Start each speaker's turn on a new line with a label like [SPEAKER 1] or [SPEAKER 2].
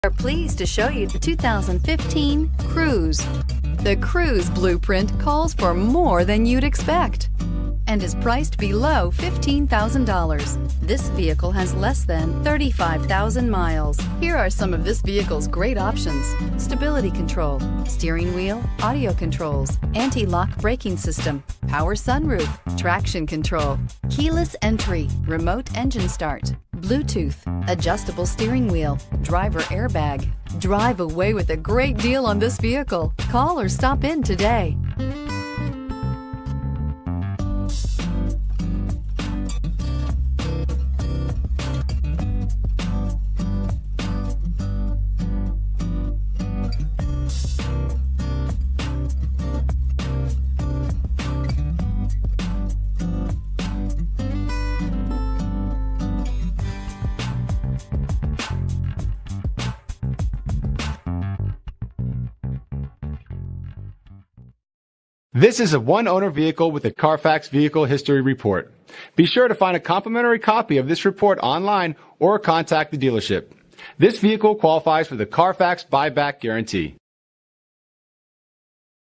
[SPEAKER 1] We are pleased to show you the 2015 Cruze. The Cruze blueprint calls for more than you'd expect and is priced below $15,000. This vehicle has less than 35,000 miles. Here are some of this vehicle's great options: stability control, steering wheel audio controls, anti-lock braking system, power sunroof, traction control, keyless entry, remote engine start, Bluetooth, adjustable steering wheel, driver airbag. Drive away with a great deal on this vehicle. Call or stop in today.
[SPEAKER 2] This is a one-owner vehicle with a Carfax Vehicle History Report. Be sure to find a complimentary copy of this report online or contact the dealership. This vehicle qualifies for the Carfax Buyback Guarantee.